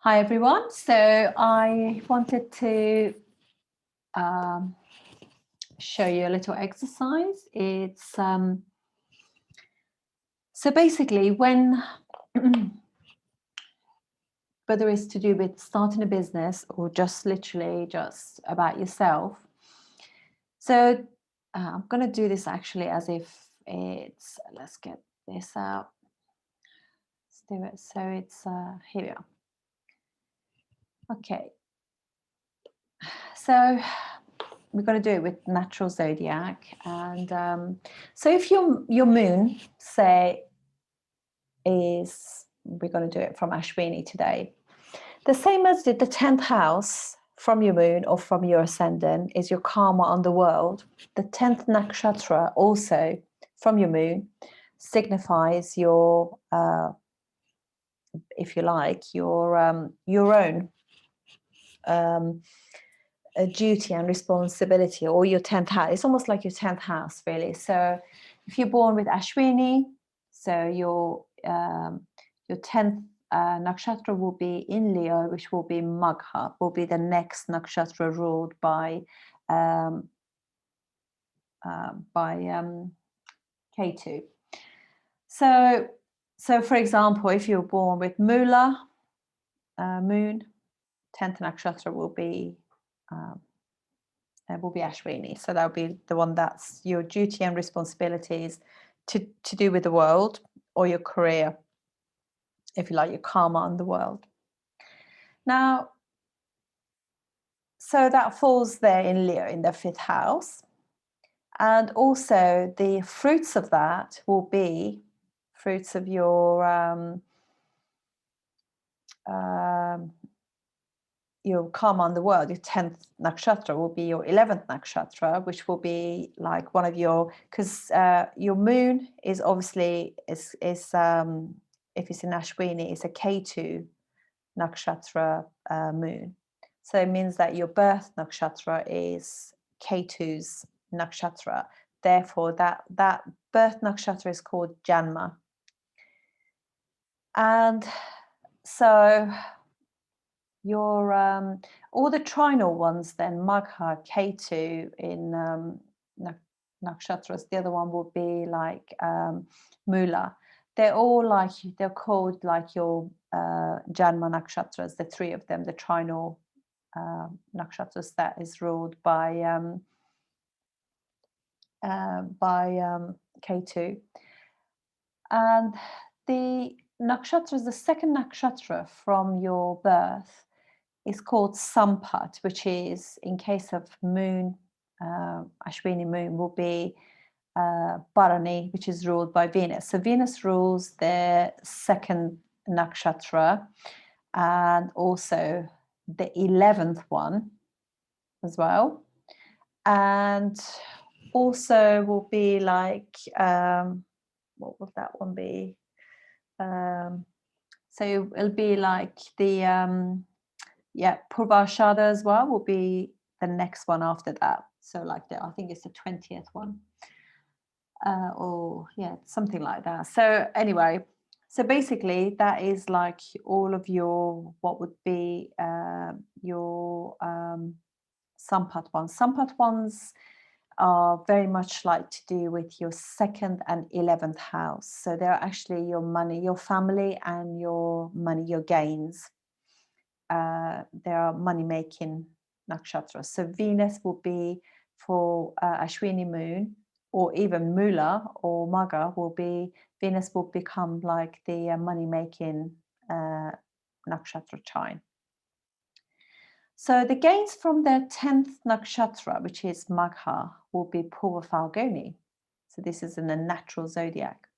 Hi everyone. So I wanted to show you a little exercise. It's so basically when whether it's to do with starting a business or just literally just about yourself. So I'm going to do this actually as if it's, let's get this out. Let's do it. So it's here we are. Okay. So we're going to do it with natural zodiac, and so if your moon, say, is, we're going to do it from Ashwini today, the same as the 10th house from your moon or from your ascendant is your karma on the world. The 10th nakshatra also from your moon signifies your if you like your own a duty and responsibility, or your 10th house. It's almost like your 10th house, really. So if you're born with Ashwini, so your 10th nakshatra will be in Leo, which will be Magha, will be the next nakshatra ruled by Ketu. So for example, if you're born with Mula, moon, 10th nakshatra will be Ashwini. So that'll be the one that's your duty and responsibilities to do with the world, or your career, if you like, your karma on the world. Now, so that falls there in Leo in the 5th house. And also the fruits of that will be fruits of your karma on the world. Your 10th nakshatra will be your 11th nakshatra, which will be like one of your, because your moon is obviously is if it's in Ashwini, it's a Ketu nakshatra moon. So it means that your birth nakshatra is Ketu's nakshatra. Therefore, that birth nakshatra is called Janma. And so your all the trinal ones, then Magha, Ketu in nakshatras, the other one will be like Mula. They're all like, they're called like your Janma nakshatras, the three of them, the trinal nakshatras that is ruled by Ketu. And the nakshatras, the second nakshatra from your birth is called Sampat, which is, in case of moon, Ashwini moon, will be Bharani, which is ruled by Venus. So Venus rules the second nakshatra and also the 11th one as well. And also will be like, what would that one be? So it'll be like the Purvashada as well will be the next one after that. So like I think it's the 20th one. Or something like that. So anyway, so basically that is like all of your, what would be your Sampat ones. Sampat ones are very much like to do with your 2nd and 11th house. So they're actually your money, your family, and your money, your gains. They are money-making nakshatras. So Venus will be for Ashwini moon, or even Mula or Magha will be, Venus will become like the money-making nakshatra chime. So the gains from the 10th nakshatra, which is Magha, will be Purva Falguni. So this is in the natural zodiac.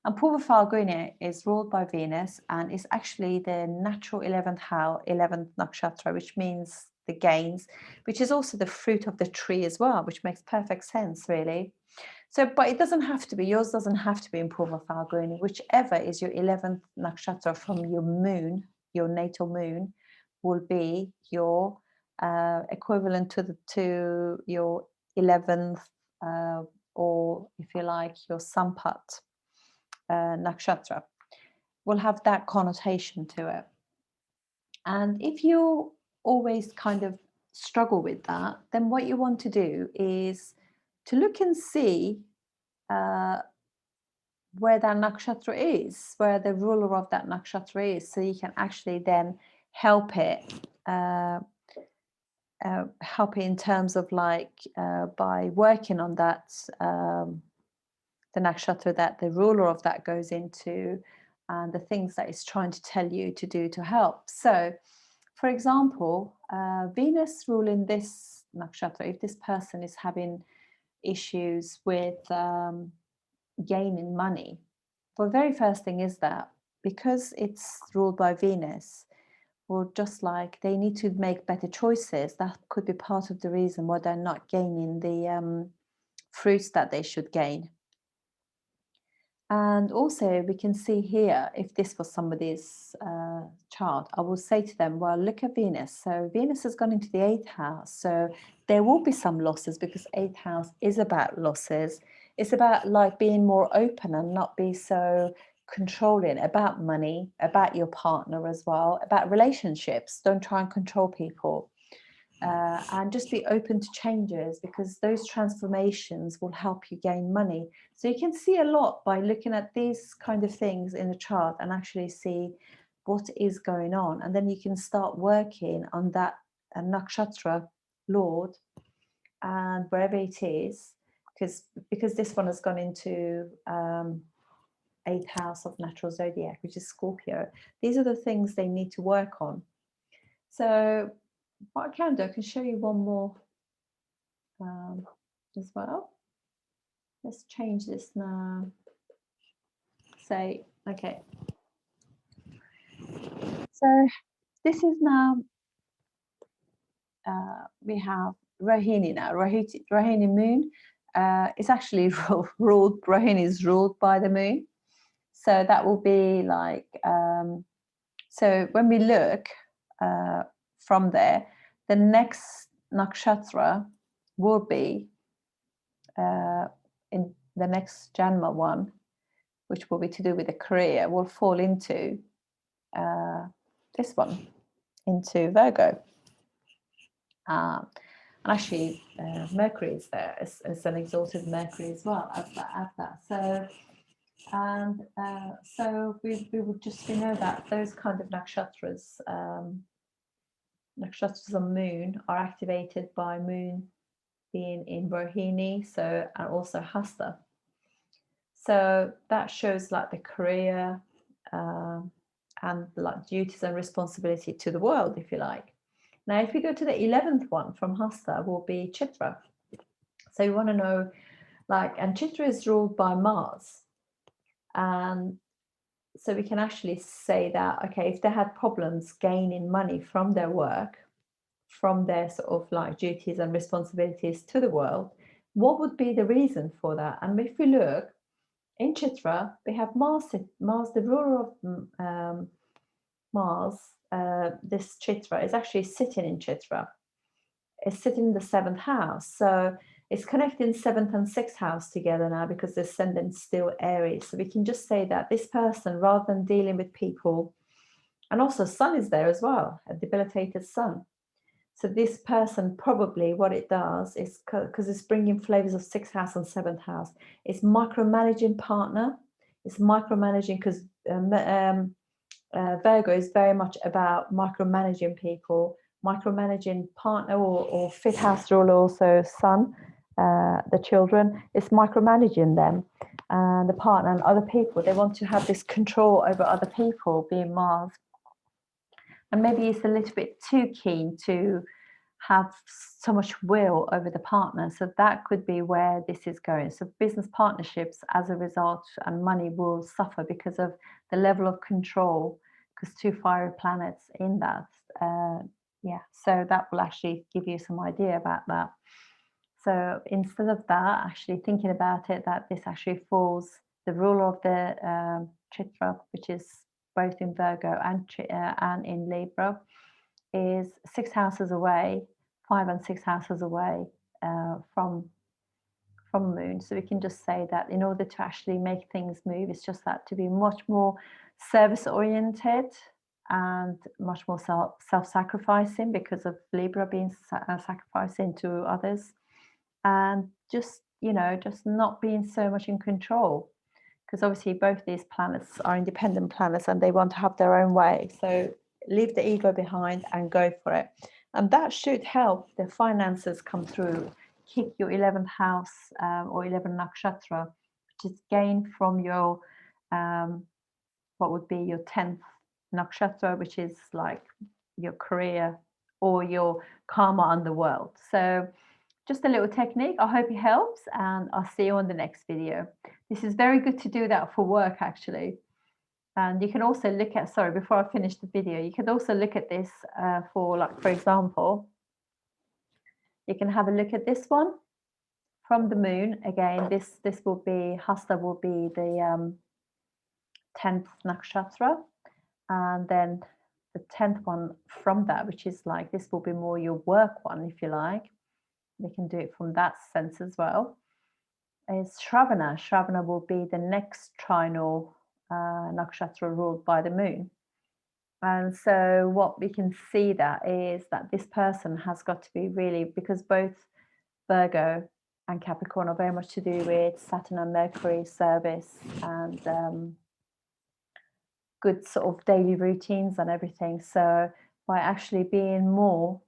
And Purva Falguni is ruled by Venus and is actually the natural 11th house, 11th nakshatra, which means the gains, which is also the fruit of the tree as well, which makes perfect sense, really. So, but it doesn't have to be, yours doesn't have to be in Purva Falguni. Whichever is your 11th nakshatra from your moon, your natal moon, will be your equivalent to your 11th, or if you like, your Sampat nakshatra, will have that connotation to it. And if you always kind of struggle with that, then what you want to do is to look and see uh, where that nakshatra is, where the ruler of that nakshatra is, so you can actually then help it. Help it in terms of like by working on that, the nakshatra that the ruler of that goes into, and the things that it's trying to tell you to do to help. So, for example, Venus ruling this nakshatra, if this person is having issues with gaining money, the very first thing is that because it's ruled by Venus, or just like they need to make better choices, that could be part of the reason why they're not gaining the fruits that they should gain. And also we can see here, if this was somebody's chart, I will say to them, well, look at Venus. So Venus has gone into the 8th house. So there will be some losses, because 8th house is about losses. It's about like being more open and not be so controlling, about money, about your partner as well, about relationships. Don't try and control people. And just be open to changes, because those transformations will help you gain money. So you can see a lot by looking at these kind of things in the chart and actually see what is going on. And then you can start working on that nakshatra lord and wherever it is, because this one has gone into 8th house of natural zodiac, which is Scorpio. These are the things they need to work on. So what I can do, I can show you one more as well. Let's change this now. Say, okay. So this is now, we have Rohini now. Rohini moon is actually Rohini is ruled by the moon. So that will be like, so when we look from there, the next nakshatra will be in the next Janma one, which will be to do with the career, will fall into this one, into Virgo. And actually, Mercury is there as an exalted Mercury as well as that. So, and so we would just know that those kind of nakshatras, nakshatras on Moon, are activated by Moon being in Rohini, so, and also Hasta. So that shows like the career and like duties and responsibility to the world, if you like. Now, if we go to the 11th one from Hasta, will be Chitra. So you want to know, like, and Chitra is ruled by Mars. And so we can actually say that, okay, if they had problems gaining money from their work, from their sort of like duties and responsibilities to the world, what would be the reason for that? And if we look in Chitra, we have Mars, the ruler of Mars. This Chitra is actually sitting in Chitra. It's sitting in the 7th house. So it's connecting 7th and 6th house together now, because the ascendant still Aries. So we can just say that this person, rather than dealing with people, and also Sun is there as well, a debilitated Sun. So this person, probably what it does is, because it's bringing flavors of 6th house and 7th house, it's micromanaging partner. It's micromanaging, because Virgo is very much about micromanaging people, micromanaging partner, or 5th house ruler, also Sun, the children. It's micromanaging them and the partner and other people. They want to have this control over other people, being Mars. And maybe it's a little bit too keen to have so much will over the partner. So that could be where this is going. So business partnerships, as a result, and money will suffer because of the level of control, because 2 fiery planets in that. Yeah, so that will actually give you some idea about that. So instead of that, actually thinking about it, that this actually falls, the ruler of the Chitra, which is both in Virgo and in Libra, is 6 houses away, 5 and 6 houses away from Moon. So we can just say that in order to actually make things move, it's just that to be much more service oriented, and much more self-sacrificing because of Libra being sacrificing to others, and just, just not being so much in control, because obviously both these planets are independent planets and they want to have their own way. So leave the ego behind and go for it. And that should help the finances come through. Kick your 11th house or 11 nakshatra, which is gained from your, what would be your 10th nakshatra, which is like your career or your karma underworld. So just a little technique. I hope it helps, and I'll see you on the next video. This is very good to do that for work, actually. And you can also look at, sorry, before I finish the video, you can also look at this for, like, for example, you can have a look at this one from the moon. Again, this will be, Hasta will be the 10th nakshatra. And then the 10th one from that, which is like, this will be more your work one, if you like. We can do it from that sense as well. Is Shravana. Shravana will be the next trinal nakshatra ruled by the moon. And so what we can see that is that this person has got to be really, because both Virgo and Capricorn are very much to do with Saturn and Mercury service and good sort of daily routines and everything. So by actually being more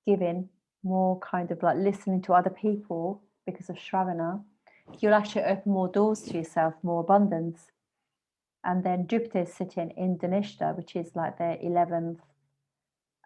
giving, more kind of like listening to other people because of Shravana, you'll actually open more doors to yourself, more abundance. And then Jupiter is sitting in Dhanishta, which is like the 11th,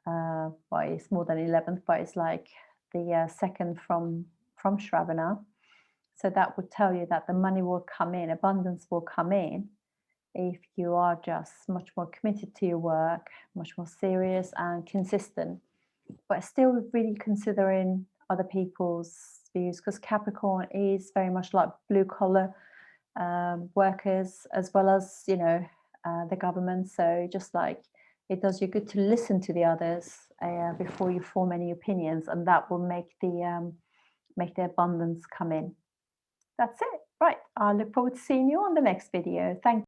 well, it's more than 11th, but it's like the second from Shravana. So that would tell you that the money will come in, abundance will come in, if you are just much more committed to your work, much more serious and consistent, but still really considering other people's views, because Capricorn is very much like blue collar workers, as well as, the government. So just like it does you good to listen to the others before you form any opinions, and that will make the abundance come in. That's it. Right. I look forward to seeing you on the next video. Thank you.